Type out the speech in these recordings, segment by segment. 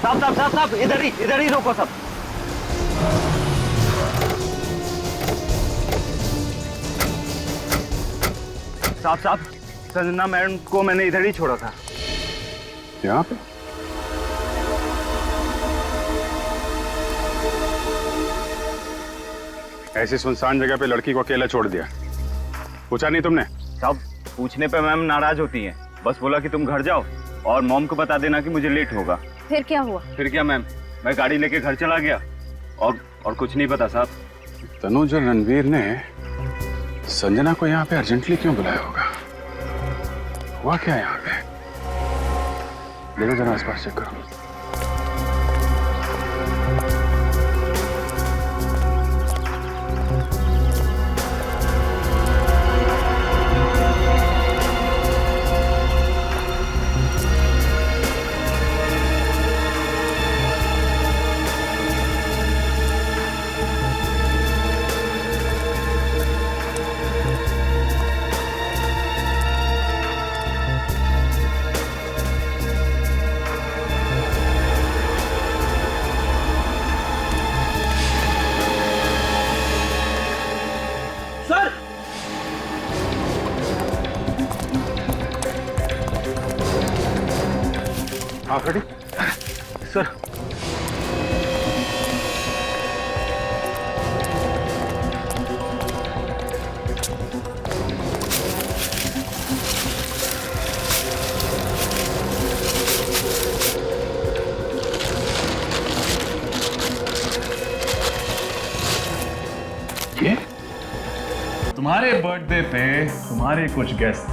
साहब साहब साहब साहब, इधर ही रोको सब। साहब साहब, संजना मैडम को मैंने इधर ही छोड़ा था। यहाँ पे? ऐसी सुनसान जगह पे लड़की को अकेला छोड़ दिया, पूछा नहीं तुमने? साहब पूछने पे मैम नाराज होती हैं, बस बोला कि तुम घर जाओ और मॉम को बता देना कि मुझे लेट होगा। फिर क्या हुआ? फिर क्या मैम, मैं गाड़ी लेके घर चला गया और कुछ नहीं पता साहब। तनुज और रणवीर ने संजना को यहाँ पे अर्जेंटली क्यों बुलाया होगा? हुआ क्या यहाँ पे? देखो जरा आसपास चेक करो। हाँ खड़ी सर। ये तुम्हारे बर्थडे पे तुम्हारे कुछ गेस्ट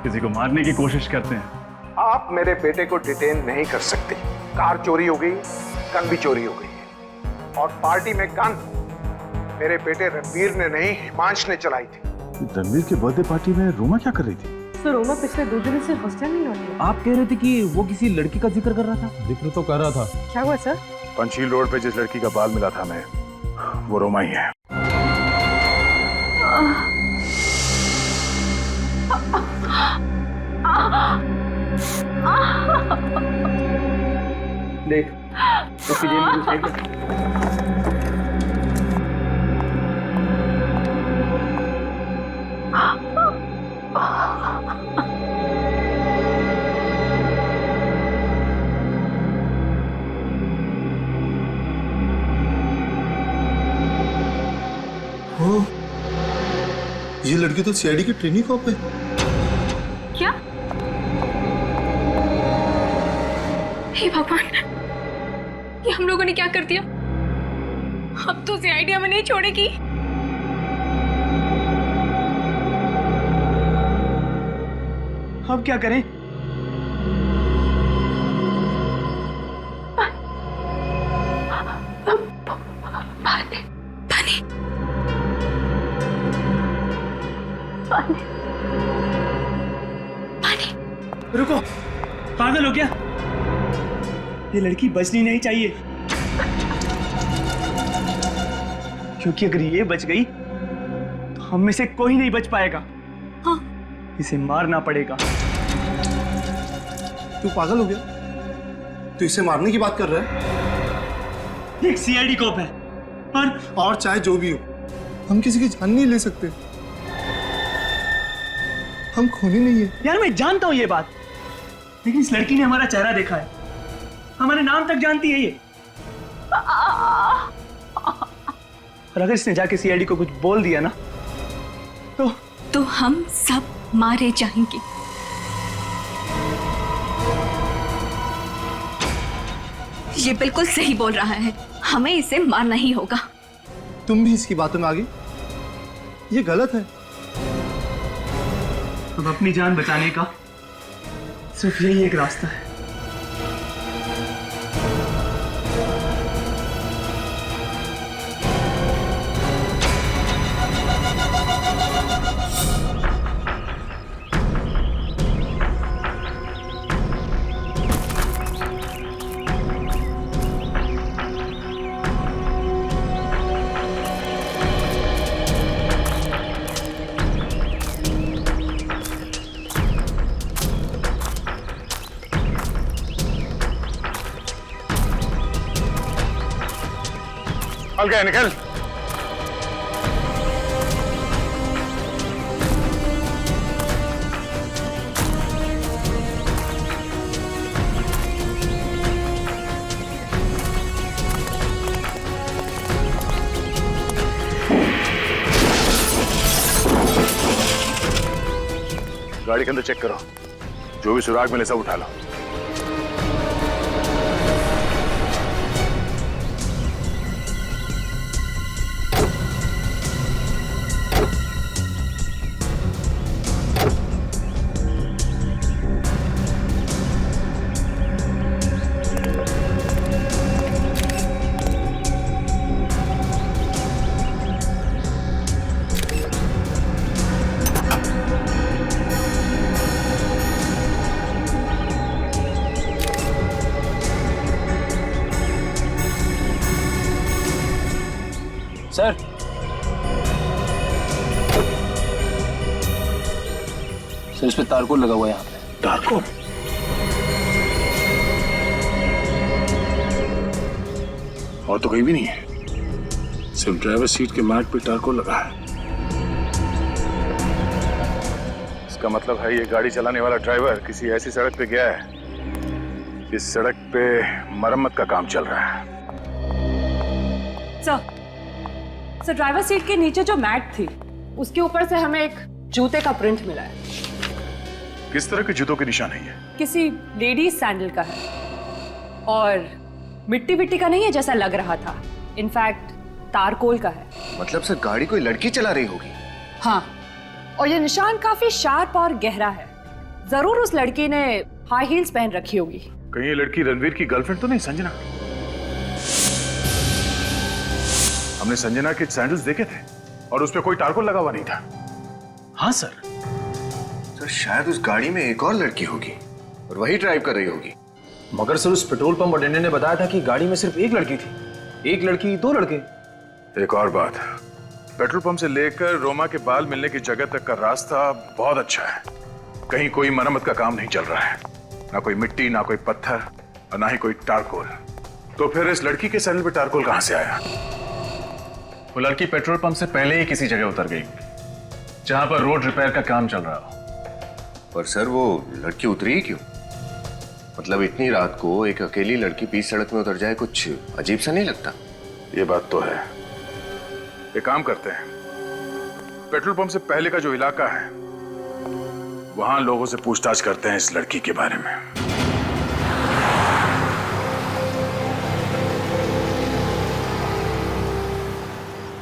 किसी को मारने की कोशिश करते हैं। आप मेरे बेटे को डिटेन नहीं कर सकते। कार चोरी हो गई, गन भी चोरी हो गई है और पार्टी में गन मेरे बेटे रणवीर ने नहीं, हिमांश ने चलाई थी। रणवीर की बर्थडे पार्टी में रोमा क्या कर रही थी? सर रोमा पिछले 2 दिन से हॉस्टल नहीं लौटी। आप कह रहे थे कि वो किसी लड़की का जिक्र कर रहा था। जिक्र तो कर रहा था। क्या हुआ सर? पंचशील रोड पे जिस लड़की का बाल मिला था मैं, वो रोमा ही है। देख उसकी जेब में कुछ है क्या? ये लड़की तो सीआईडी की ट्रेनिंग कॉप है। क्या? हे भगवान, ये हम लोगों ने क्या कर दिया? अब तो सीआईडी हमें नहीं छोड़ेगी। अब क्या करें? पानी पानी पानी पानी। रुको, पागल हो क्या? ये लड़की बचनी नहीं चाहिए, क्योंकि अगर ये बच गई तो हम में से कोई नहीं बच पाएगा। हाँ। इसे मारना पड़ेगा। तू पागल हो गया? तू इसे मारने की बात कर रहा है? एक सीआईडी कॉप है और चाहे जो भी हो, हम किसी की जान नहीं ले सकते। हम खूनी नहीं है। यार मैं जानता हूं ये बात, लेकिन इस लड़की ने हमारा चेहरा देखा है, हमारे नाम तक जानती है ये। और अगर इसने जाके सीआईडी को कुछ बोल दिया ना तो हम सब मारे जाएंगे। ये बिल्कुल सही बोल रहा है, हमें इसे मारना ही होगा। तुम भी इसकी बातों में आ गई? ये गलत है। अब अपनी जान बचाने का सिर्फ यही एक रास्ता है। निकल गए, निकल। गाड़ी के अंदर चेक करो, जो भी सुराग मिले सब उठा लो। सर, सर इस पे तारकोल लगा हुआ है यहाँ पे। तारकोल? और तो कहीं भी नहीं है, सिर्फ ड्राइवर सीट के मैट पे तारकोल लगा है। इसका मतलब है ये गाड़ी चलाने वाला ड्राइवर किसी ऐसी सड़क पे गया है इस सड़क पे मरम्मत का काम चल रहा है। सर ड्राइवर सीट के नीचे जो मैट थी उसके ऊपर से हमें एक जूते का प्रिंट मिला है। किस तरह के जूतों के निशान है ये? किसी लेडीज सैंडल का है और मिट्टी विट्टी का नहीं है जैसा लग रहा था, इनफैक्ट तारकोल का है। मतलब सर गाड़ी कोई लड़की चला रही होगी? हाँ, और ये निशान काफी शार्प और गहरा है। जरूर उस लड़की ने हाई हील्स पहन रखी होगी। कहीं ये लड़की रणवीर की गर्लफ्रेंड तो नहीं संजना? हमने संजना के सैंडल्स देखे थे और उस पे कोई तारकोल लगा हुआ नहीं था। हाँ सर। सर शायद उस गाड़ी में एक और लड़की होगी और वही ड्राइव कर रही होगी। मगर सर उस पेट्रोल पंप अटेंडेंट ने बताया था कि गाड़ी में सिर्फ एक लड़की थी। एक लड़की, दो लड़के। एक और बात, पेट्रोल पंप से लेकर रोमा के बाल मिलने की जगह तक का रास्ता बहुत अच्छा है। कहीं कोई मरम्मत का काम नहीं चल रहा है, ना कोई मिट्टी, ना कोई पत्थर और ना ही कोई तारकोल। तो फिर इस लड़की के सैंडल पे तारकोल कहां से आया? वो लड़की पेट्रोल पंप से पहले ही किसी जगह उतर गई जहां पर रोड रिपेयर का काम चल रहा हो। पर सर वो लड़की उतरी क्यों? मतलब इतनी रात को एक अकेली लड़की बीच सड़क में उतर जाए, कुछ अजीब सा नहीं लगता? ये बात तो है। एक काम करते हैं, पेट्रोल पंप से पहले का जो इलाका है वहां लोगों से पूछताछ करते हैं इस लड़की के बारे में।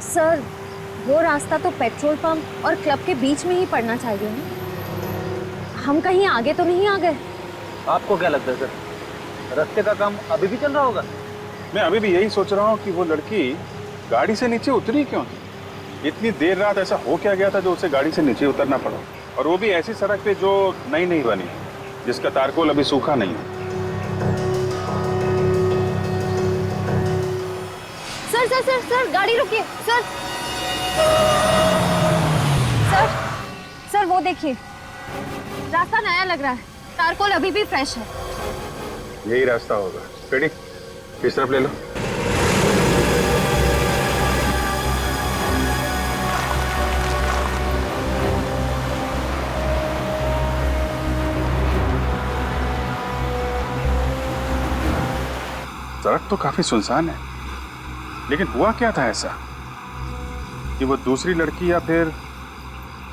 सर वो रास्ता तो पेट्रोल पंप और क्लब के बीच में ही पड़ना चाहिए ना। हम कहीं आगे तो नहीं आ गए? आपको क्या लगता है सर, रास्ते का काम अभी भी चल रहा होगा? मैं अभी भी यही सोच रहा हूँ कि वो लड़की गाड़ी से नीचे उतरी क्यों थी? इतनी देर रात ऐसा हो क्या गया था जो उसे गाड़ी से नीचे उतरना पड़ा, और वो भी ऐसी सड़क पे जो नई नहीं बनी, जिसका तारकोल अभी सूखा नहीं है। सर सर सर सर गाड़ी रुकिए। सर सर सर वो देखिए, रास्ता नया लग रहा है, तारकोल अभी भी फ्रेश है। यही रास्ता होगा। रेडी, किस तरफ ले लो। सड़क तो काफी सुनसान है, लेकिन हुआ क्या था ऐसा कि वो दूसरी लड़की या फिर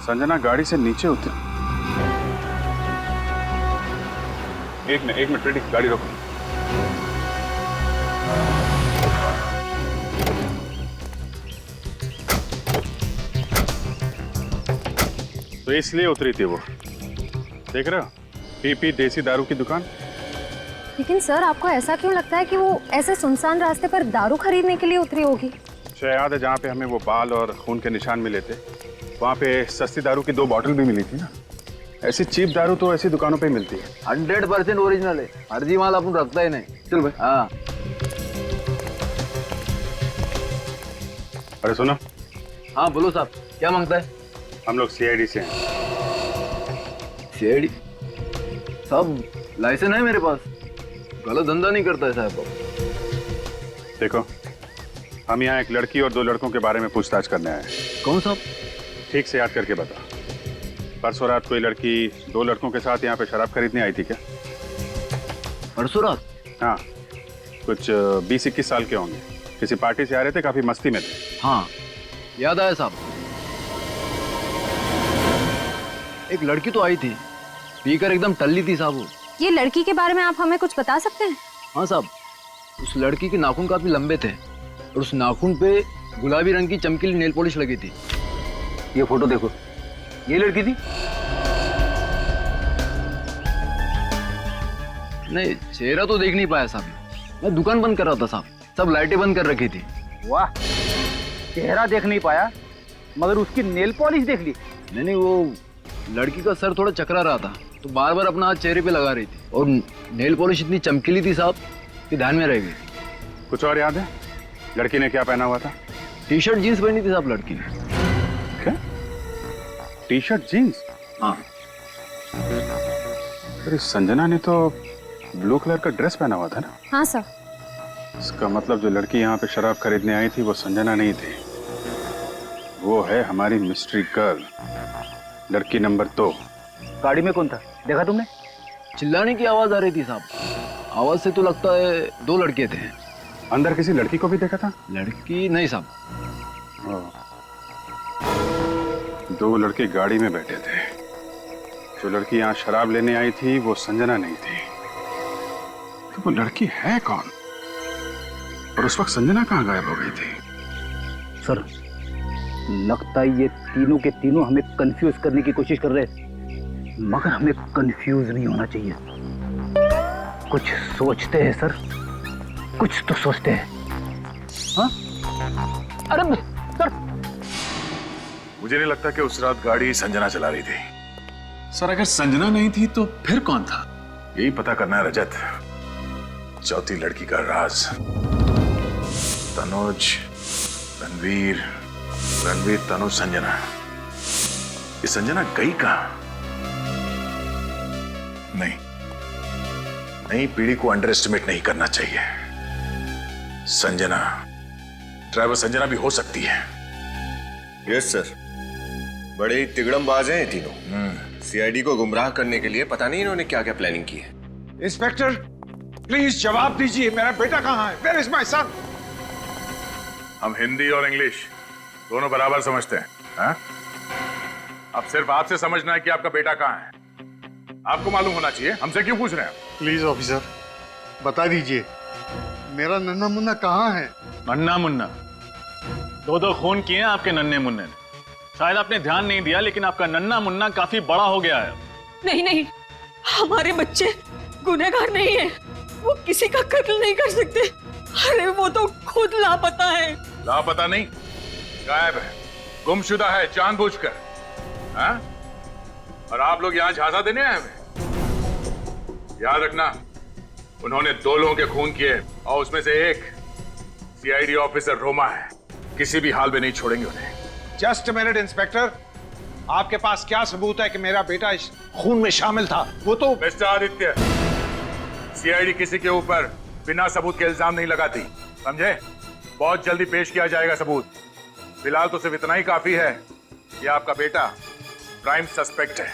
संजना गाड़ी से नीचे उतरी? एक मिनट रेडी, गाड़ी रोको। तो इसलिए उतरी थी वो, देख रहे हो, पीपी देसी दारू की दुकान। लेकिन सर आपको ऐसा क्यों लगता है कि वो ऐसे सुनसान रास्ते पर दारू खरीदने के लिए उतरी होगी? याद है जहाँ पे हमें वो बाल और खून के निशान मिले थे, वहाँ पे सस्ती दारू की 2 बॉटल भी मिली थी ना। ऐसी चीप दारू तो ऐसी दुकानों पे ही मिलती है। 100% ओरिजिनल है, फर्जी माल अपन रखता ही नहीं। चल भाई। हाँ अरे सुनो। हाँ बोलो साहब, क्या मांगता है? हम लोग CID से हैं। CID? साहब लाइसेंस है मेरे पास, गलत धंधा नहीं करता है साहब। देखो, हम यहाँ एक लड़की और 2 लड़कों के बारे में पूछताछ करने आए हैं। कौन साहब? ठीक से याद करके बता। परसों रात कोई लड़की 2 लड़कों के साथ यहाँ पे शराब खरीदने आई थी क्या? परसों रात? हाँ, कुछ 20-21 साल के होंगे। किसी पार्टी से आ रहे थे, काफी मस्ती में थे। हाँ, याद आया साहब। एक लड़की तो आई थी, पीकर एकदम टल्ली थी साहब वो। ये लड़की के बारे में आप हमें कुछ बता सकते हैं? हाँ साहब, उस लड़की के नाखून काफी लंबे थे और उस नाखून पे गुलाबी रंग की चमकीली नेल पॉलिश लगी थी। ये फोटो देखो, ये लड़की थी। नहीं, चेहरा तो देख नहीं पाया साहब, मैं दुकान बंद कर रहा था साहब, सब लाइटें बंद कर रखी थी। वाह, चेहरा देख नहीं पाया मगर उसकी नेल पॉलिश देख ली। नहीं, वो लड़की का सर थोड़ा चकरा रहा था तो बार बार अपना हाथ चेहरे पे लगा रही थी और नेल पॉलिश इतनी चमकीली थी साहब कि ध्यान में रह गई। कुछ और याद है? लड़की ने क्या पहना हुआ था? टी-शर्ट जीन्स पहनी थी साहब लड़की ने। क्या? T shirt jeans? हाँ। अरे संजना ने तो ब्लू कलर का ड्रेस पहना हुआ था ना? हाँ सर। इसका मतलब जो लड़की यहाँ पे शराब खरीदने आई थी वो संजना नहीं थी, वो है हमारी मिस्ट्री गर्ल, लड़की नंबर 2। गाड़ी में कौन था, देखा तुमने? चिल्लाने की आवाज आ रही थी साहब, आवाज से तो लगता है 2 लड़के थे। अंदर किसी लड़की को भी देखा था? लड़की नहीं साहब। 2 लड़के गाड़ी में बैठे थे। जो लड़की यहाँ शराब लेने आई थी वो संजना नहीं थी, तो वो लड़की है कौन? और उस वक्त संजना कहाँ गायब हो गई थी? सर, लगता है ये तीनों के तीनों हमें कंफ्यूज करने की कोशिश कर रहे हैं, मगर हमें कंफ्यूज नहीं होना चाहिए। कुछ सोचते हैं सर, कुछ तो सोचते हैं। हाँ? अरे सर, मुझे नहीं लगता कि उस रात गाड़ी संजना चला रही थी। सर, अगर संजना नहीं थी तो फिर कौन था? यही पता करना है रजत। चौथी लड़की का राज। तनुज, रणवीर, तनुज, संजना। ये संजना गई कहां? नई पीढ़ी को अंडर एस्टिमेट नहीं करना चाहिए। संजना, ड्राइवर संजना भी हो सकती है। यस सर, बड़े ही तिगड़मबाज हैं ये तीनों। सीआईडी को गुमराह करने के लिए पता नहीं इन्होंने क्या क्या प्लानिंग की है। इंस्पेक्टर, प्लीज जवाब दीजिए, मेरा बेटा कहाँ है? Where is my son? हम हिंदी और इंग्लिश दोनों बराबर समझते हैं। हा? अब सिर्फ आपसे समझना है कि आपका बेटा कहाँ है। आपको मालूम होना चाहिए, हमसे क्यों पूछ रहे हैं? प्लीज ऑफिसर, बता दीजिए मेरा नन्हा मुन्ना कहाँ है? नन्ना मुन्ना 2 खून किए हैं आपके नन्हे मुन्ने ने। शायद आपने ध्यान नहीं दिया, लेकिन आपका नन्ना मुन्ना काफी बड़ा हो गया है। नहीं नहीं, हमारे बच्चे गुनहगार नहीं है, वो किसी का कत्ल नहीं कर सकते। अरे वो तो खुद लापता है। लापता नहीं, गायब है, गुमशुदा है जानबूझकर। हाँ? और आप लोग यहाँ झांसा देने आए हैं? याद रखना, उन्होंने 2 लोगों के खून किए और उसमें से एक सीआईडी ऑफिसर रोमा है। किसी भी हाल में नहीं छोड़ेंगे उन्हें। जस्ट अ मिनट इंस्पेक्टर, आपके पास क्या सबूत है कि मेरा बेटा इस खून में शामिल था? वो तो मिस्टर आदित्य, सीआईडी किसी के ऊपर बिना सबूत के इल्जाम नहीं लगाती, समझे? बहुत जल्दी पेश किया जाएगा सबूत। फिलहाल तो सिर्फ इतना ही काफी है कि आपका बेटा प्राइम सस्पेक्ट है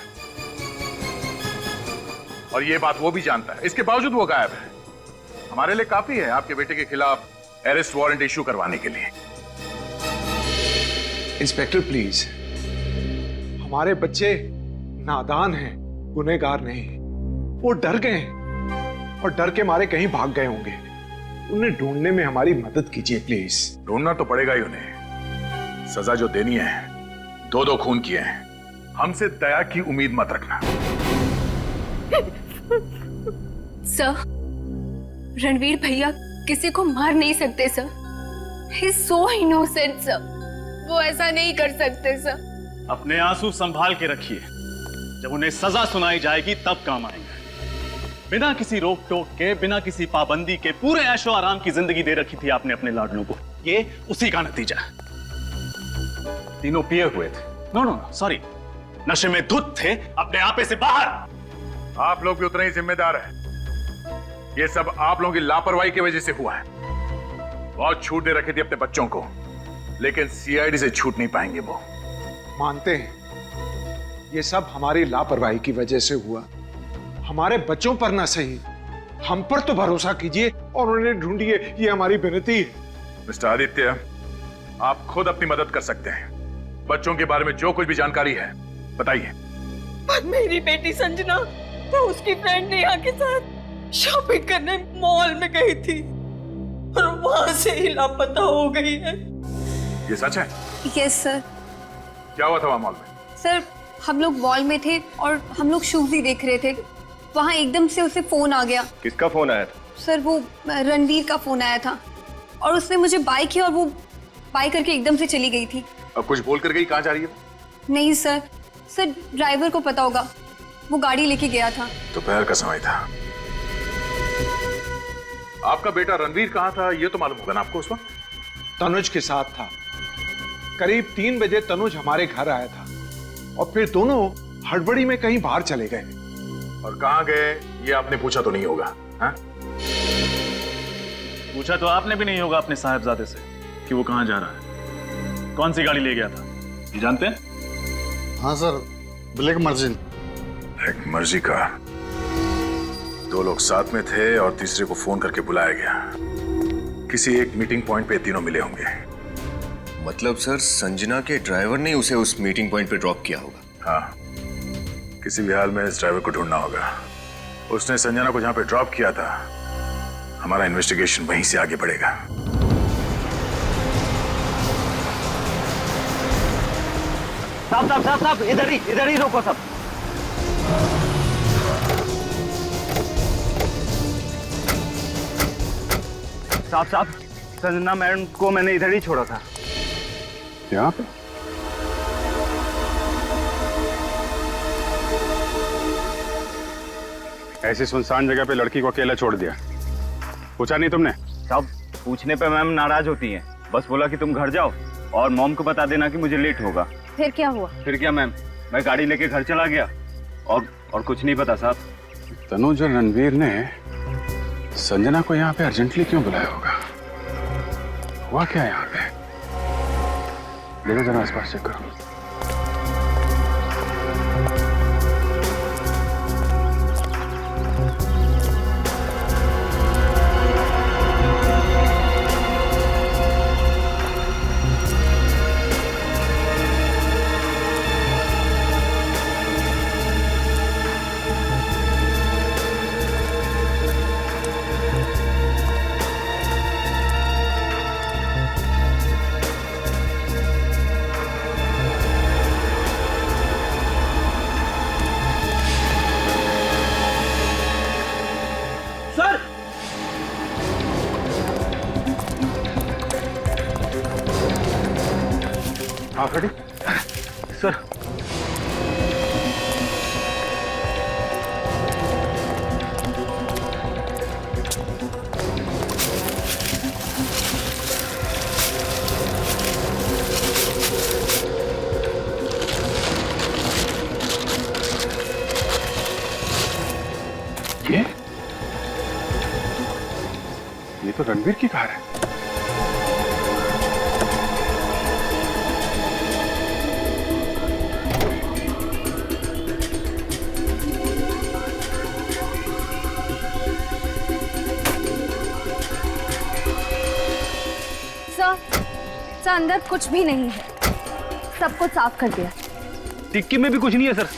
और ये बात वो भी जानता है। इसके बावजूद वो गायब है। हमारे लिए काफी है आपके बेटे के खिलाफ अरेस्ट वारंट इश्यू करवाने के लिए। इंस्पेक्टर प्लीज, हमारे बच्चे नादान हैं, गुनहगार नहीं। वो डर गए हैं और डर के मारे कहीं भाग गए होंगे। उन्हें ढूंढने में हमारी मदद कीजिए प्लीज। ढूंढना तो पड़ेगा ही उन्हें। सजा जो देनी है, 2 खून किए हैं। हमसे दया की उम्मीद मत रखना। सर, रणवीर भैया किसी को मार नहीं सकते sir. He's so innocent sir, वो ऐसा नहीं कर सकते सर। अपने आंसू संभाल के रखिए, जब उन्हें सजा सुनाई जाएगी तब काम आएंगे। बिना किसी रोक टोक के, बिना किसी पाबंदी के पूरे ऐशो आराम की जिंदगी दे रखी थी आपने अपने लाडलों को। ये उसी का नतीजा है। तीनों पिए हुए थे, नो सॉरी, नशे में धुत थे, अपने आपे से बाहर। आप लोग भी उतने ही जिम्मेदार हैं। ये सब आप लोगों की लापरवाही की वजह से हुआ है। बहुत छूट दे रखी थी अपने बच्चों को, लेकिन सीआईडी से छूट नहीं पाएंगे वो। मानते हैं ये सब हमारी लापरवाही की वजह से हुआ। हमारे बच्चों पर ना सही, हम पर तो भरोसा कीजिए और उन्हें ढूंढिए, ये हमारी विनती है। मिस्टर आदित्य, आप खुद अपनी मदद कर सकते हैं। बच्चों के बारे में जो कुछ भी जानकारी है बताइए। पर मेरी बेटी संजना वो उसकी फ्रेंड नेहा के साथ शॉपिंग करने मॉल में गई थी और वहां से ही लापता हो गई है। ये सच है? Yes sir. क्या हुआ था वहां मॉल में? सर हम लोग मॉल में थे और हम लोग शूज ही देख रहे थे, वहां एकदम से उसे फोन आ गया। किसका फोन आया था? सर वो रणवीर का फोन आया था और उसने मुझे बाय किया और वो बाय करके एकदम से चली गई थी। अब कुछ बोल कर गई? कहाँ जा रही है? नहीं सर, सर ड्राइवर को पता होगा, वो गाड़ी लेके गया था। दोपहर का समय था। आपका बेटा रणवीर कहाँ था ये तो मालूम होगा ना आपको उस वक्त? तनुज के साथ था। करीब 3 बजे तनुज हमारे घर आया था और फिर दोनों हड़बड़ी में कहीं बाहर चले गए। और कहाँ गए ये आपने पूछा तो नहीं होगा? हाँ? पूछा तो आपने भी नहीं होगा अपने साहबजादे से कि वो कहाँ जा रहा है, कौन सी गाड़ी ले गया था, ये जानते हैं? हाँ सर, ब्लैक मर्जिन। एक मर्जी का 2 लोग साथ में थे और तीसरे को फोन करके बुलाया गया। किसी एक मीटिंग पॉइंट पे तीनों मिले होंगे। मतलब सर संजना के ड्राइवर ने उसे उस मीटिंग पॉइंट पे ड्रॉप किया होगा? हाँ, किसी भी हाल में इस ड्राइवर को ढूंढना होगा। उसने संजना को जहां पे ड्रॉप किया था, हमारा इन्वेस्टिगेशन वहीं से आगे बढ़ेगा। साहब इधर ही रोको सब। साहब संजना मैडम को मैंने इधर ही छोड़ा था। यहाँ पे? ऐसी सुनसान जगह पे लड़की को अकेला छोड़ दिया, पूछा नहीं तुमने? साहब पूछने पे मैम नाराज होती हैं, बस बोला कि तुम घर जाओ और मॉम को बता देना कि मुझे लेट होगा। फिर क्या हुआ? फिर क्या मैम, मैं गाड़ी लेके घर चला गया और कुछ नहीं पता साहब। तनुज और रणवीर ने संजना को यहाँ पे अर्जेंटली क्यों बुलाया होगा? हुआ क्या यहाँ पे? देखो जरा आसपास चेक करो। आप रेडी? सर ये तो रणवीर की कार है। सर अंदर कुछ भी नहीं है, सब कुछ साफ कर दिया। टिक्की में भी कुछ नहीं है सर।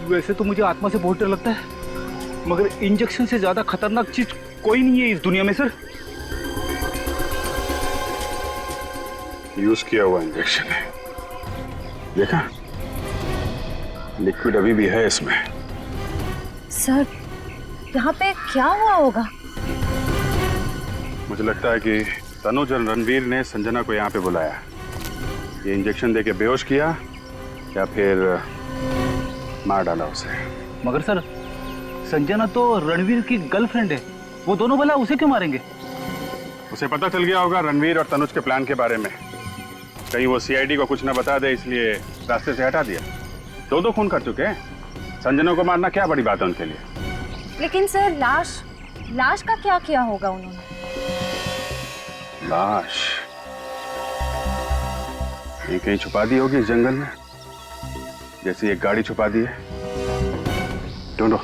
वैसे तो मुझे आत्मा से बहुत डर लगता है, मगर इंजेक्शन से ज्यादा खतरनाक चीज कोई नहीं है इस दुनिया में सर। यूज किया हुआ इंजेक्शन है, देखा? लिक्विड अभी भी है इसमें। सर यहाँ पे क्या हुआ होगा? मुझे लगता है कि तनुज और रणवीर ने संजना को यहाँ पे बुलाया, ये इंजेक्शन देके बेहोश किया या फिर मार डाला उसे। मगर सर संजना तो रणवीर की गर्लफ्रेंड है, वो दोनों भला उसे क्यों मारेंगे? उसे पता चल गया होगा रणवीर और तनुज के प्लान के बारे में, कहीं वो सीआईडी को कुछ ना बता दे इसलिए रास्ते से हटा दिया। दो खून कर चुके हैं। संजना को मारना क्या बड़ी बात है उनके लिए। लेकिन सर लाश का क्या किया होगा उन्होंने? लाश ये कहीं छुपा दी होगी इस जंगल में, जैसे एक गाड़ी छुपा दी है। ढूंढो।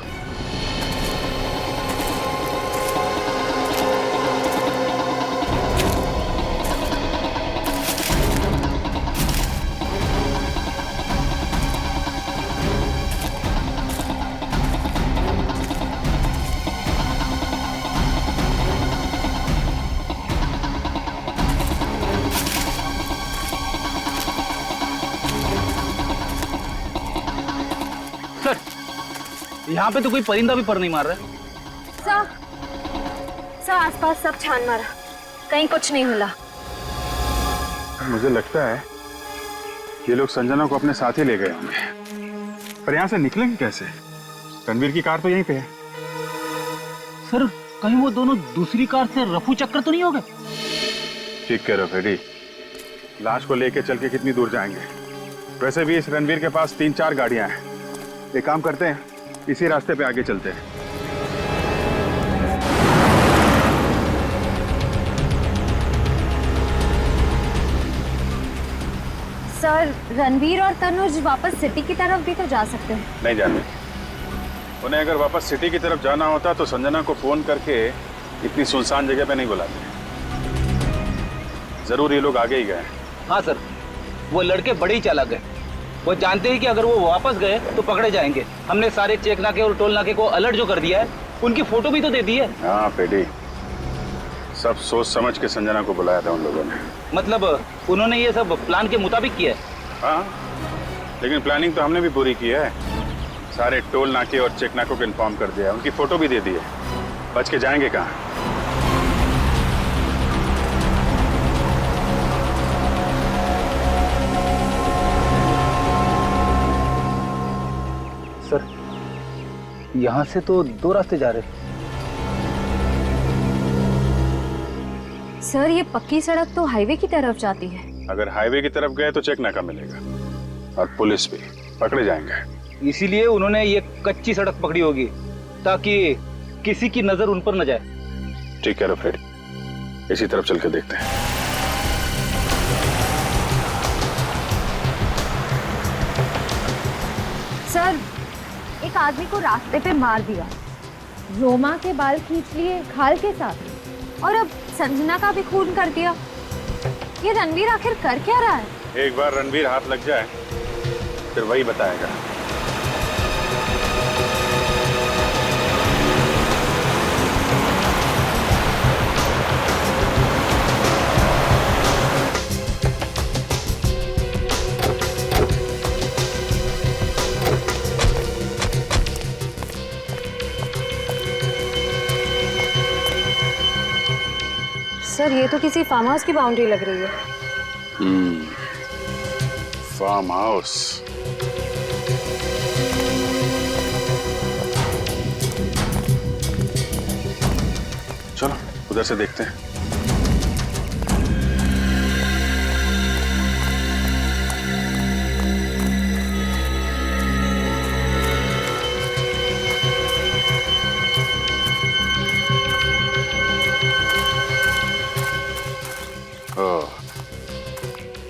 यहाँ पे तो कोई परिंदा भी पर नहीं मार रहा है। सर आसपास सब छान मारा, कहीं कुछ नहीं मिला। मुझे लगता है ये लोग संजना को अपने साथ ही ले गए होंगे, पर यहाँ से निकलेंगे कैसे? रणवीर की कार तो यहीं पे है। सर कहीं वो दोनों दूसरी कार से रफू चक्कर तो नहीं हो गए? ठीक कह रहे हो फेडी, लाश को लेके चल के कितनी दूर जाएंगे? वैसे भी इस रणवीर के पास 3-4 गाड़ियां हैं। एक काम करते हैं, इसी रास्ते पे आगे चलते हैं। सर रणवीर और तनुज वापस सिटी की तरफ भी तो जा सकते हैं। नहीं जाने, उन्हें अगर वापस सिटी की तरफ जाना होता तो संजना को फोन करके इतनी सुनसान जगह पे नहीं बुलाते। जरूर ये लोग आगे ही गए। हाँ सर, वो लड़के बड़े ही चालाक है। वो जानते हैं कि अगर वो वापस गए तो पकड़े जाएंगे। हमने सारे चेक नाके और टोल नाके को अलर्ट जो कर दिया है, उनकी फोटो भी तो दे दी है। हाँ पेडी, सब सोच समझ के संजना को बुलाया था उन लोगों ने। मतलब उन्होंने ये सब प्लान के मुताबिक किया है? हाँ, लेकिन प्लानिंग तो हमने भी पूरी की है। सारे टोल नाके और चेक नाकों को इन्फॉर्म कर दिया, उनकी फोटो भी दे दी है। बच के जाएंगे कहाँ? सर यहाँ से तो 2 रास्ते जा रहे हैं। सर ये पक्की सड़क तो हाईवे की तरफ जाती है। अगर हाईवे की तरफ गए तो चेक नाका मिलेगा और पुलिस भी, पकड़े जाएंगे। इसीलिए उन्होंने ये कच्ची सड़क पकड़ी होगी ताकि किसी की नजर उन पर न जाए। ठीक है फ्रेड, इसी तरफ चल के देखते हैं। सर एक आदमी को रास्ते पे मार दिया, रोमा के बाल खींच लिए खाल के साथ, और अब संजना का भी खून कर दिया। ये रणवीर आखिर कर क्या रहा है? एक बार रणवीर हाथ लग जाए फिर वही बताएगा। सर ये तो किसी फार्म हाउस की बाउंड्री लग रही है। Farmhouse. चलो उधर से देखते हैं।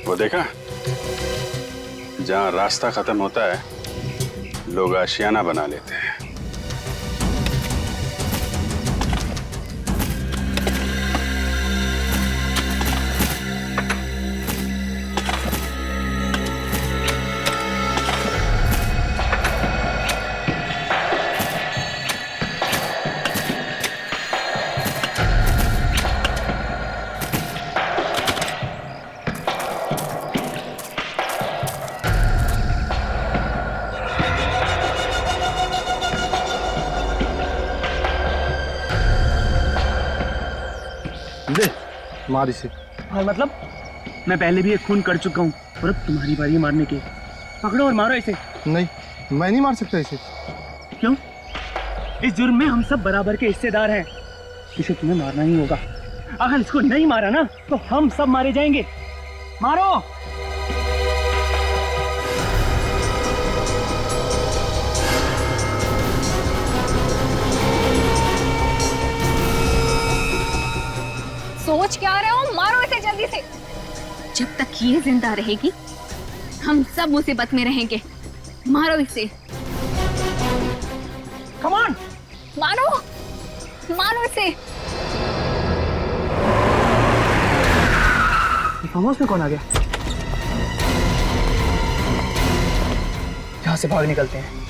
वो देखा, जहाँ रास्ता खत्म होता है लोग आशियाना बना लेते हैं। मार इसे। हाँ मतलब मैं पहले भी एक खून कर चुका हूँ और अब तुम्हारी बारी मारने की। पकड़ो और मारो इसे। नहीं, मैं नहीं मार सकता इसे। क्यों? इस जुर्म में हम सब बराबर के हिस्सेदार हैं। इसे तुम्हें मारना ही होगा। अगर इसको नहीं मारा ना तो हम सब मारे जाएंगे। मारो। सोच क्या रहे हो? मारो इसे जल्दी से। जब तक ये जिंदा रहेगी हम सब मुसीबत में रहेंगे। मारो इसे। कम ऑन, मारो मारो इसे। फार्म हाउस में कौन आ गया? यहाँ से भाग निकलते हैं।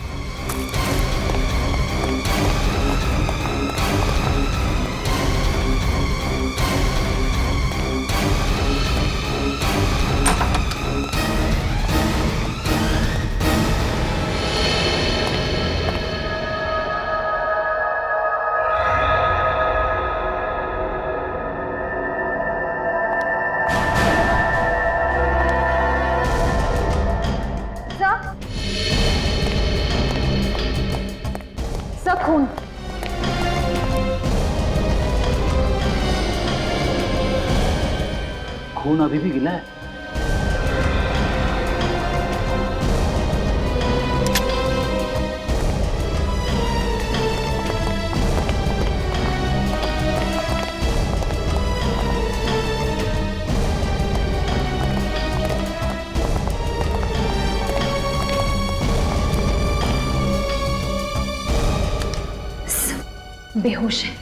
सब खून। खून अभी भी गिला है। बेहोश है।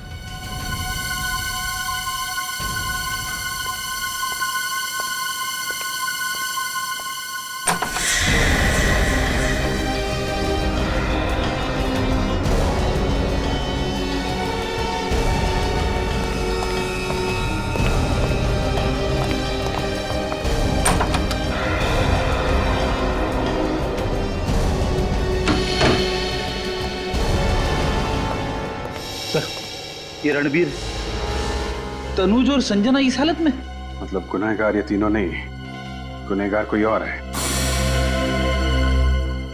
ये रणवीर, तनुज और संजना इस हालत में? मतलब गुनहगार ये तीनों नहीं, गुनहगार कोई और है।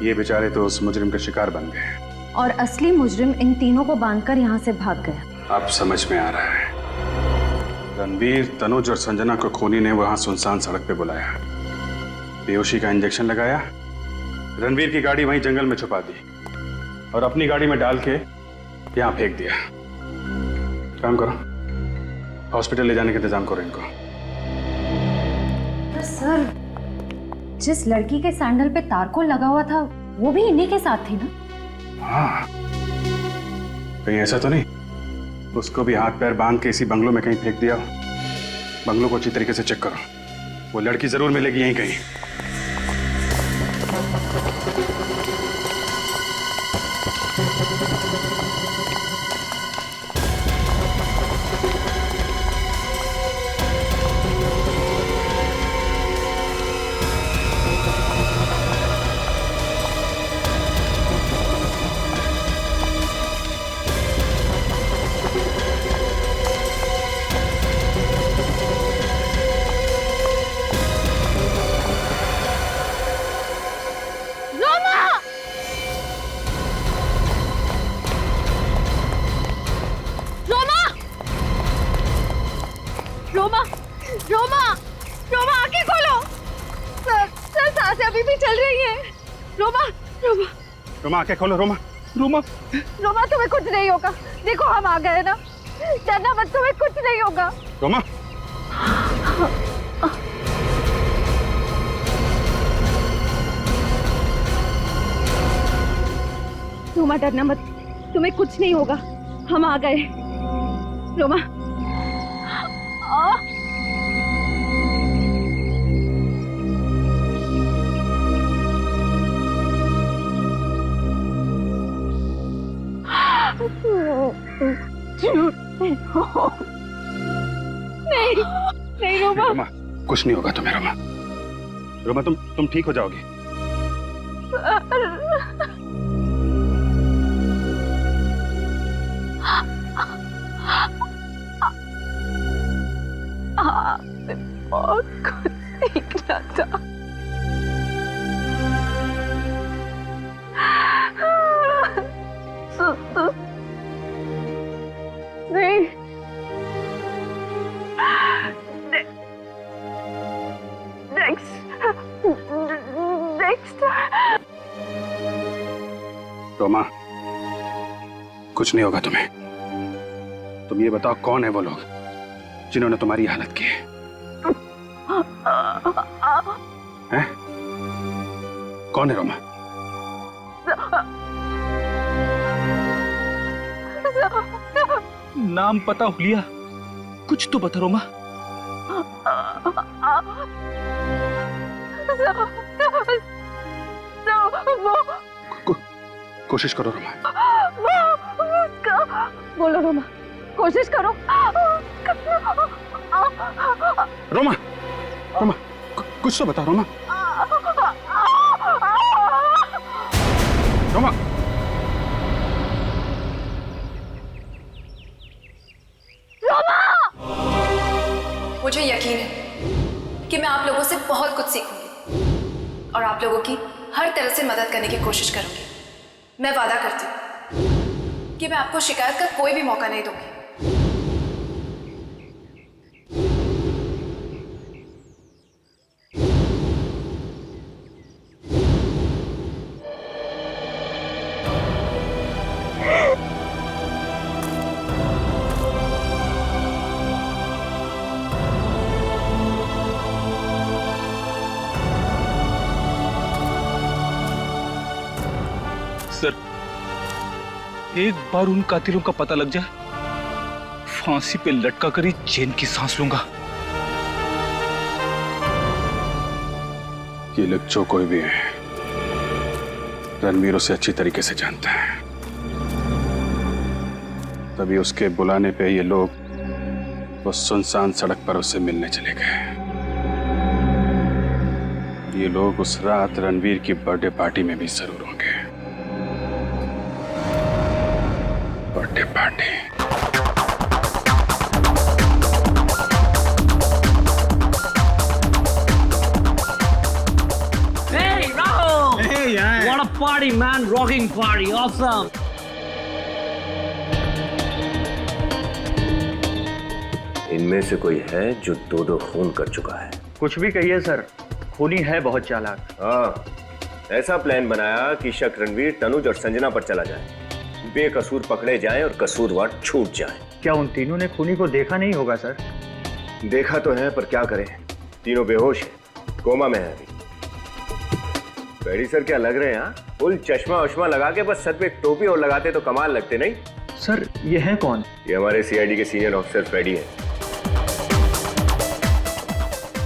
ये बेचारे तो उस मुजरिम का शिकार बन गए और असली मुजरिम इन तीनों को बांधकर यहाँ से भाग गया। अब समझ में आ रहा है। रणवीर, तनुज और संजना को खूनी ने वहां सुनसान सड़क पे बुलाया, बेहोशी का इंजेक्शन लगाया, रणवीर की गाड़ी वहीं जंगल में छुपा दी और अपनी गाड़ी में डाल के यहाँ फेंक दिया। काम करो, हॉस्पिटल ले जाने का इंतजाम करो इनको। पर सर, जिस लड़की के सैंडल पे तारकोल लगा हुआ था वो भी इन्हीं के साथ थी ना? हाँ, कहीं ऐसा तो नहीं उसको भी हाथ पैर बांध के इसी बंगलों में कहीं फेंक दिया? बंगलों को अच्छी तरीके से चेक करो, वो लड़की जरूर मिलेगी यहीं कहीं। रोमा, रोमा, रोमा आंखें खोलो। सर सांसें अभी भी चल रही हैं। रोमा, रोमा, रोमा आंखें खोलो। रोमा, रोमा, रोमा तुम्हें कुछ नहीं होगा। देखो हम आ गए ना, डरना मत, तुम्हें कुछ नहीं होगा। रोमा, रोमा डरना मत, तुम्हें कुछ नहीं होगा, हम आ गए। रोमा, नहीं नहीं रोमा, रोमा कुछ नहीं होगा तुम्हें। रोमा, रोमा तुम ठीक हो जाओगी। बहुत कुछ सीखना था। नहीं, रोमा, कुछ नहीं होगा तुम्हें। तुम ये बताओ कौन है वो लोग जिन्होंने तुम्हारी हालत की है? हैं? कौन है रोमा? नाम पता हुलिया, कुछ तो बता रोमा। कोशिश करो रोमा। बोलो रोमा, कोशिश करो। रोमा, रोमा, कुछ तो बता रोमा। रोमा, मुझे यकीन है कि मैं आप लोगों से बहुत कुछ सीखूंगी और आप लोगों की हर तरह से मदद करने की कोशिश करूंगी। मैं वादा करती हूँ कि मैं आपको शिकायत का कोई भी मौका नहीं दूंगी। सर, एक बार उन कातिलों का पता लग जाए, फांसी पे लटका कर ही चैन की सांस लूंगा। ये लोग जो कोई भी है, रणवीर उसे अच्छी तरीके से जानता है, तभी उसके बुलाने पे ये लोग वो सुनसान सड़क पर उससे मिलने चले गए। ये लोग उस रात रणवीर की बर्थडे पार्टी में भी जरूर होंगे। Birthday party. Hey, Rahul! Hey, yeah. What a party, man! Rocking party, awesome! इनमें से कोई है जो दो खून कर चुका है? कुछ भी कहिए सर, खूनी है बहुत चालाक। हाँ, ऐसा प्लान बनाया कि शक रणवीर, तनुज और संजना पर चला जाए, बेकसूर पकड़े जाएं और कसूरवार छूट जाएं। क्या उन तीनों ने खूनी को देखा नहीं होगा सर? देखा तो है, पर क्या करें, तीनों बेहोश हैं, कोमा में है अभी। बेड़ी सर क्या लग रहे हैं? हाँ, फुल चश्मा वश्मा लगा के बस सर पे एक टोपी और लगाते तो कमाल लगते नहीं? सर ये है कौन? ये हमारे सीआईडी के सीनियर ऑफिसर फ्रेडी है।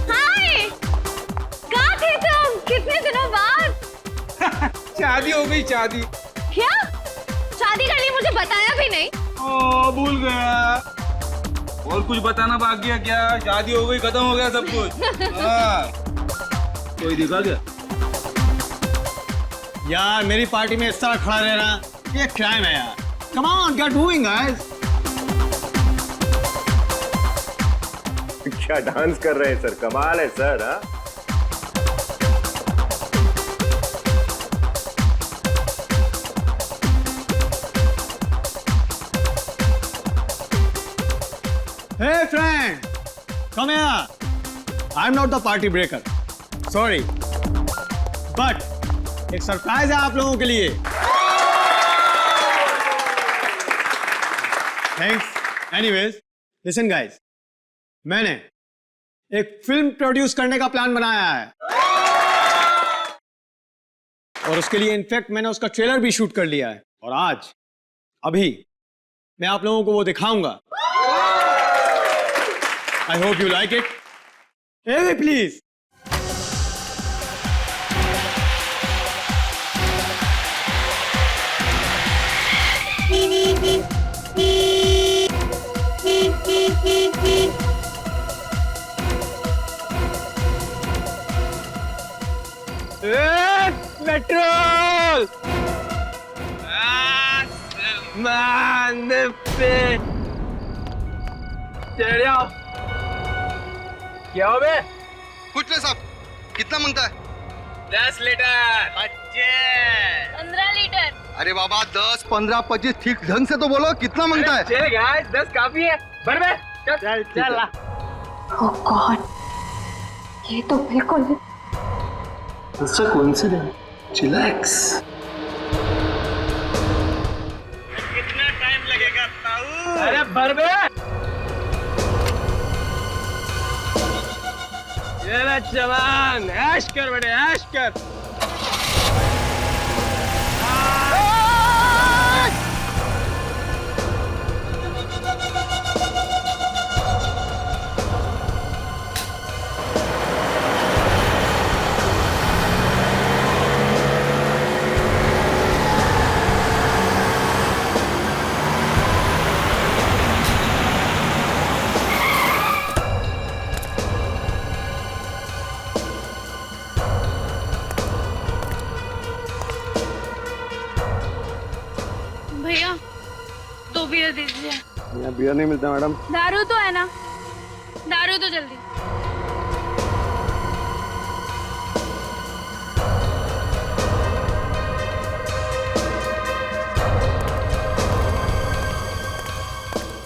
हाय, कहाँ थे तुम? कितने दिनों बाद? शादी हो गई, शादी। क्या? शादी कर ली, मुझे बताया भी नहीं। ओ, भूल गया। और कुछ बताना बाकी है क्या? शादी हो गई, खत्म हो गया सब कुछ। हाँ। कोई दिखा क्या? यार मेरी पार्टी में इस तरह खड़ा रहना ये क्राइम है यार। Come on, get moving, guys. क्या डांस कर रहे हैं सर, कमाल है सर। हाँ, Hey friend, come here. I'm not the party breaker. Sorry, but एक सरप्राइज है आप लोगों के लिए। Thanks. Anyways, listen guys, मैंने एक फिल्म प्रोड्यूस करने का प्लान बनाया है और उसके लिए इनफैक्ट मैंने उसका ट्रेलर भी शूट कर लिया है और आज अभी मैं आप लोगों को वो दिखाऊंगा। I hope you like it. Hey, please. Petrol क्या हो बे? कुछ नहीं साहब, कितना मांगता है? 10 लीटर। 15 लीटर। अरे बाबा 10, 15, 25 ठीक ढंग से तो बोलो, कितना मांगता है? चल गाइस, 10 काफी है। बढ़ बे, चल चल। Oh God. ये तो बिल्कुल It's a coincidence. Chillax. कितना टाइम लगेगा ताऊ? अरे बरबे! ये ले जवान, ऐश कर बेटे, ऐश कर। भैया 2 बियर दीजिए। यहाँ बियर नहीं मिलता मैडम। दारू तो है ना, दारू तो जल्दी।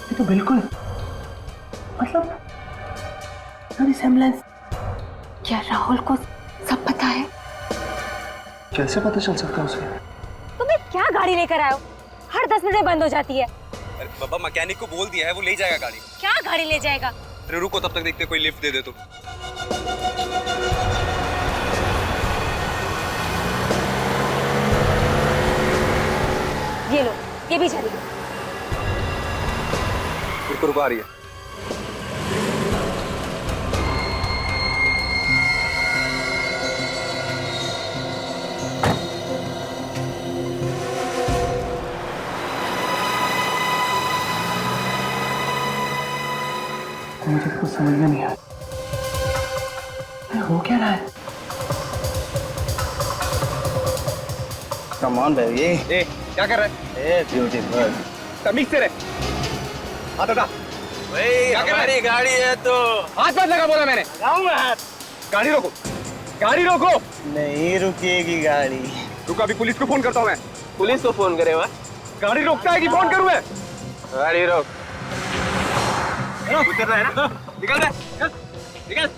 ये तो बिल्कुल मतलब रिसेम्बलेंस। क्या राहुल को सब पता है? कैसे पता चल सकता है उसे? तुम्हें क्या गाड़ी लेकर आए हो? हर 10 मिनट में बंद हो जाती है। अरे बाबा मैकेनिक को बोल दिया है, वो ले जाएगा गाड़ी। क्या गाड़ी ले जाएगा? अरे रुको, तब तक देखते कोई लिफ्ट दे दे तो। ये लो, ये भी चलेगी। रुको रुको, आ रही है। मुझे तो कुछ समझ में नहीं आया। हो क्या रहा है? Come on baby। ए, क्या कर रहा है? ए, ब्यूटीफुल। तमीज से रहे। हाथ हटा। क्या कर रहा है? गाड़ी है तो हाथ मत लगा, बोला मैंने। लगाऊंगा हाथ। गाड़ी रोको, गाड़ी रोको। नहीं रुकेगी गाड़ी। रुको, अभी पुलिस को फोन करता हूँ मैं। पुलिस को फोन करे? गाड़ी रोकता है कि फोन करूँ मैं? गाड़ी रोक। उतर रहा है ना? निकल रहा, निकल।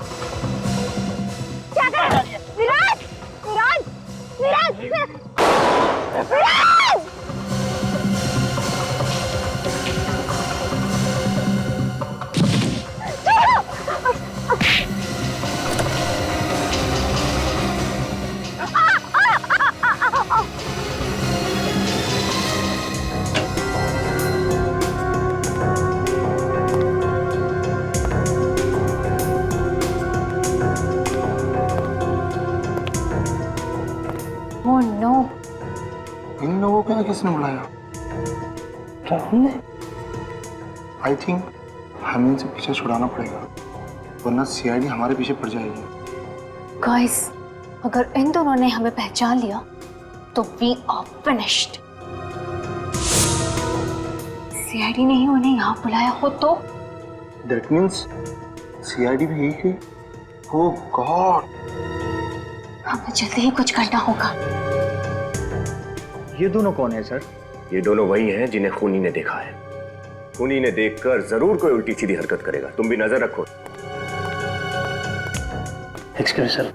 क्या कर रहा है? विराज! विराज! विराज! विराज! Oh no! इन लोगों को किसने बुलाया? राहुल ने? आई थिंक हमें इनसे पीछे छुड़ाना पड़ेगा, वरना सीआईडी हमारे पीछे पड़ जाएगी। गाइस, अगर इन दोनों ने हमें पहचान लिया तो वी आर फिनिश्ड। सीआईडी ने ही उन्हें यहाँ बुलाया हो तो? दैट मीन्स सीआईडी भी यही है। ओह गॉड! हमें जल्दी ही कुछ करना होगा। ये दोनों कौन है सर? ये दोनों वही हैं जिन्हें खूनी ने देखा है। खूनी ने देखकर जरूर कोई उल्टी सीधी हरकत करेगा, तुम भी नजर रखो। एक्सक्यूज सर,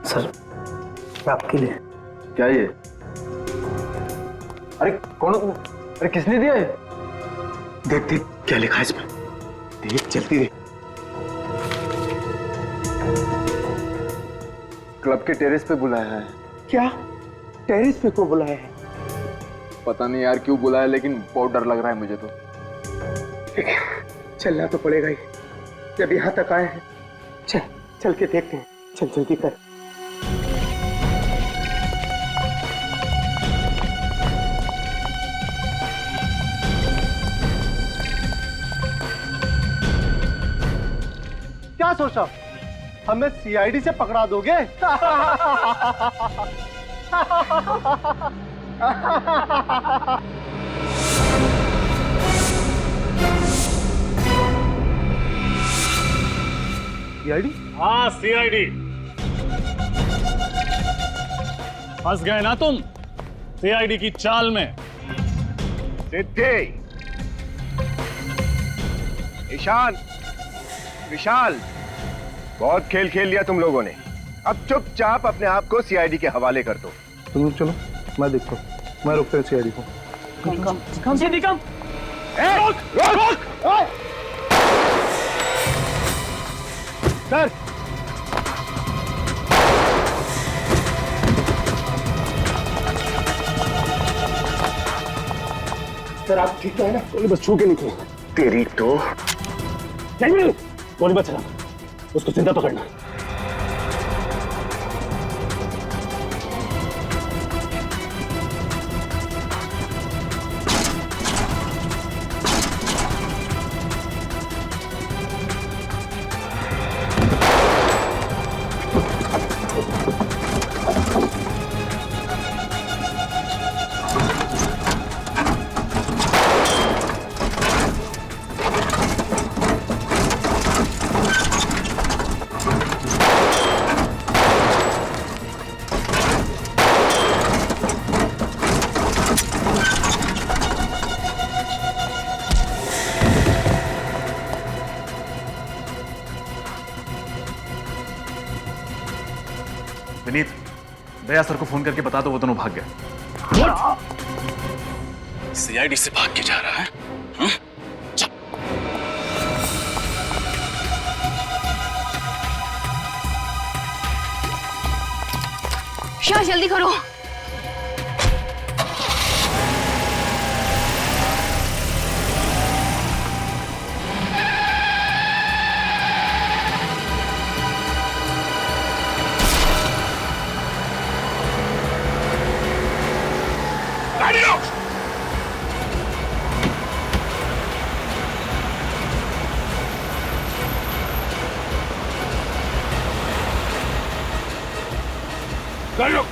सर आपके लिए। क्या ये? अरे कौन? अरे किसने दिया है? देख देख क्या लिखा है इसमें, देख चलती देख। क्लब के टेरेस पे बुलाया है। क्या? टेरेस पे क्यों बुलाया है? पता नहीं यार क्यों बुलाया, लेकिन बहुत डर लग रहा है मुझे तो। चलना तो पड़ेगा ही, जब यहाँ तक आए हैं। चल चल के देखते हैं, चल जल्दी कर। क्या सोचा, हमें सीआईडी से पकड़ा दोगे? सीआईडी? हाँ सीआईडी। फंस गए ना तुम सीआईडी की चाल में। सिद्धि, ईशान, विशाल, बहुत खेल खेल लिया तुम लोगों ने, अब चुपचाप अपने आप को सीआईडी के हवाले कर दो। तुम लोग चलो, मैं देखता हूँ, मैं रोकता हूँ सीआईडी को। कम सीधी कम। सर सर आप ठीक तो है ना? गोली बस छू के निकलो। तेरी तो नहीं, गोली बच चला, उसको जिंदा पकड़ना। विनीत, दया सर को फोन करके बता दो वो दोनों भाग गए। सीआईडी से भाग के जा रहा है? शाह जल्दी करो। गाड़ी लो।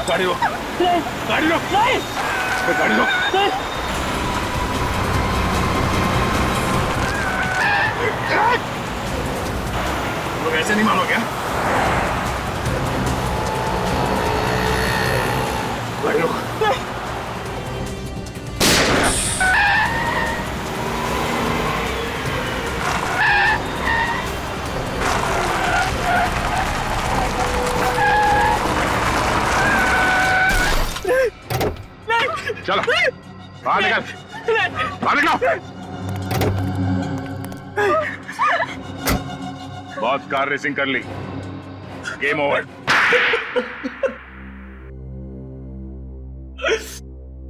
गाड़ी रोक, गाड़ी रोक, गाड़ी रोक। लोग ऐसे नहीं मानोगे? गाड़ी रोक। चलो बाहर निकल, बाहर निकलो। बहुत कार रेसिंग कर ली, गेम ओवर।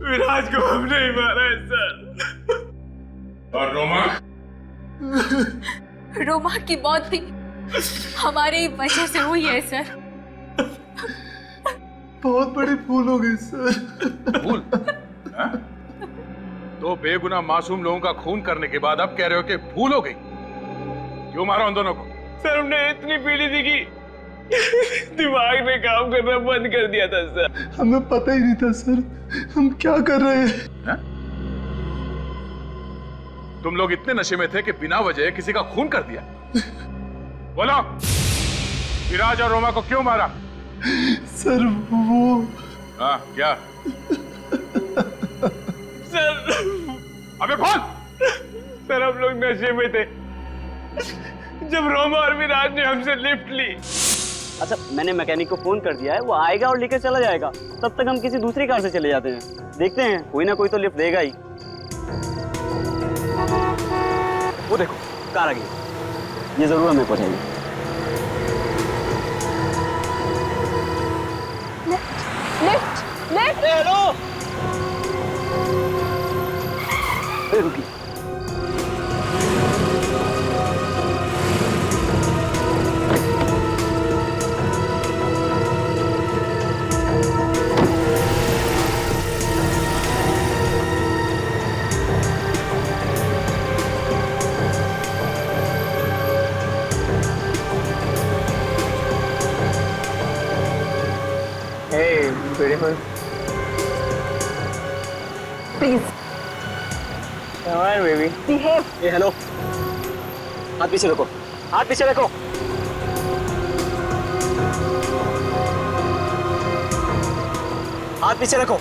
विराज को हमने ही मारा है सर। और रोमा? रोमा की मौत भी हमारी वजह से हुई है सर। बहुत बड़ी भूल हो गई सर। भूल? दो बेगुनाह मासूम लोगों का खून करने के बाद अब कह रहे हो कि भूल हो गई? क्यों मारा उन दोनों को? सर हमने इतनी पीली थी कि दिमाग ने काम करना बंद कर दिया था सर। हमें पता ही नहीं था सर हम क्या कर रहे हैं। तुम लोग इतने नशे में थे कि बिना वजह किसी का खून कर दिया। बोलो, विराज और रोमा को क्यों मारा? सर वो हाँ क्या? सर अबे बोल। सर हम लोग नशे में थे जब रोमा और विराज ने हमसे लिफ्ट ली। अच्छा मैंने मैकेनिक को फोन कर दिया है, वो आएगा और लेकर चला जाएगा। तब तक हम किसी दूसरी कार से चले जाते हैं। देखते हैं कोई ना कोई तो लिफ्ट देगा ही। वो देखो कार आ गई, ये जरूर हमें पहुंचाएगी। Lift lift. हेलो रुकी। Please baby behave. ये हेलो, हाथ पीछे रखो, हाथ पीछे रखो। हाथ पीछे रखो।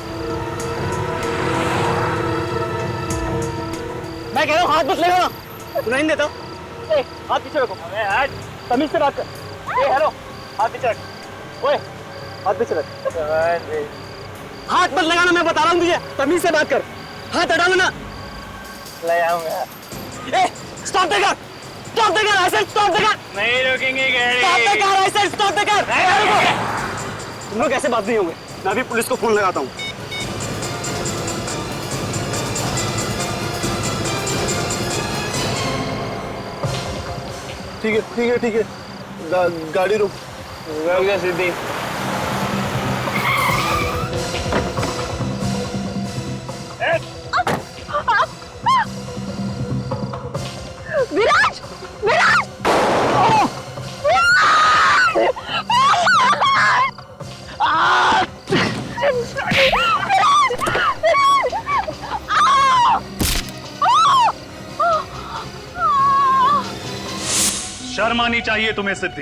मैं कह रहा हूँ हाथ मत लगाना, सुनाई नहीं देता। ए, हाथ पीछे रखो। तमीज से बात कर। ए हेलो, हाथ पीछे रख। ओए, हाथ पीछे रख। हाथ मत लगाना, मैं बता रहा हूँ तुझे। तमीज से बात कर, हाथ हटा लो ना। लगाऊंगा। ए, stop the car, stop the car, ऐसे स्टॉप द कार। नहीं रुकेंगे गाड़ी। स्टॉप द कार, ऐसे स्टॉप द कार। तुम लोग ऐसे बात नहीं होंगे, मैं अभी पुलिस को फोन लगाता हूँ। ठीक है ठीक है ठीक है, गाड़ी रुक गया सीधी। विराज, विराज, शर्म आनी चाहिए तुम्हें सिद्धि।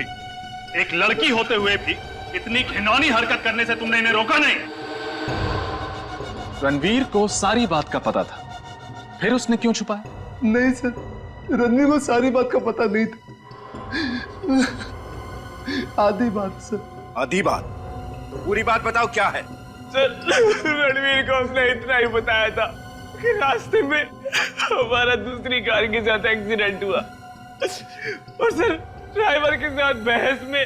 एक लड़की होते हुए भी इतनी घिनौनी हरकत करने से तुमने इन्हें रोका नहीं। रणवीर को सारी बात का पता था, फिर उसने क्यों छुपाया? नहीं सर, रणवीर को सारी बात का पता नहीं था, आधी बात सर। आधी बात? तो पूरी बात बताओ, क्या है? सर, रणवीर को हमने इतना ही बताया था कि रास्ते में हमारा दूसरी कार के साथ एक्सीडेंट हुआ और सर ड्राइवर के साथ बहस में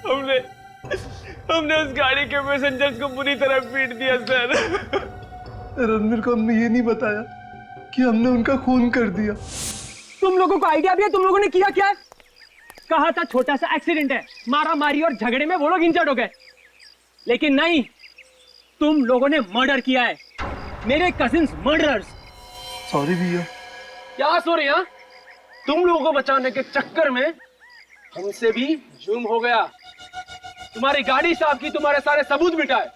हमने उस गाड़ी के पैसेंजर्स को बुरी तरह पीट दिया सर। रणवीर को हमने ये नहीं बताया कि हमने उनका खून कर दिया। तुम लोगों को आइडिया भी है तुम लोगों ने किया क्या? कहा था छोटा सा एक्सीडेंट है, मारा मारी और झगड़े में वो लोग इंजर्ड हो गए, लेकिन नहीं, तुम लोगों ने मर्डर किया है, मेरे कजिन्स मर्डरर्स। सॉरी भैया। क्या सॉरी? हाँ, तुम लोगों को बचाने के चक्कर में हमसे भी जुर्म हो गया। तुम्हारी गाड़ी साफ की, तुम्हारे सारे सबूत मिटाए।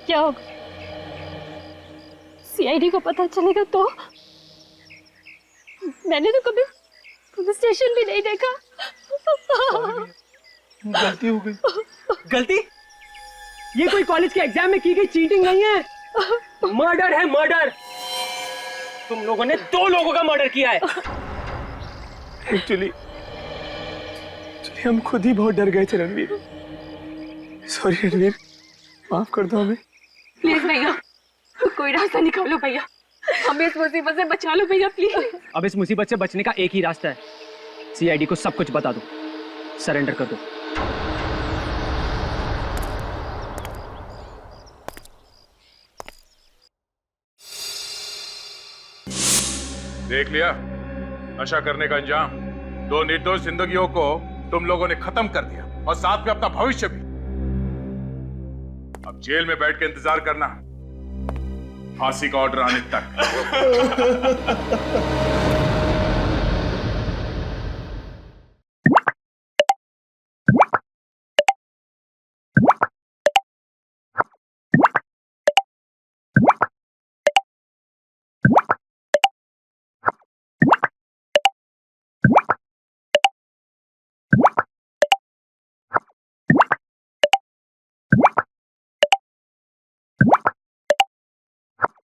क्या होगा? सीआईडी को पता चलेगा तो? मैंने तो कभी पुलिस स्टेशन भी नहीं देखा। गलती हो गई। गलती? ये कोई कॉलेज के एग्जाम में की गई चीटिंग नहीं है, मर्डर है, मर्डर। तुम लोगों ने 2 लोगों का मर्डर किया है। एक्चुअली हम खुद ही बहुत डर गए थे रणवीर। सॉरी रणवीर, माफ कर दो हमें। प्लीज भैया, कोई रास्ता निकालो भैया, हमें इस मुसीबत से बचा लो भैया प्लीज। अब इस मुसीबत से बचने का एक ही रास्ता है, सीआईडी को सब कुछ बता दो, सरेंडर कर दो। देख लिया नशा करने का अंजाम। 2 निर्दोष जिंदगियों को तुम लोगों ने खत्म कर दिया और साथ में अपना भविष्य भी। अब जेल में बैठ के इंतजार करना फांसी का ऑर्डर आने तक।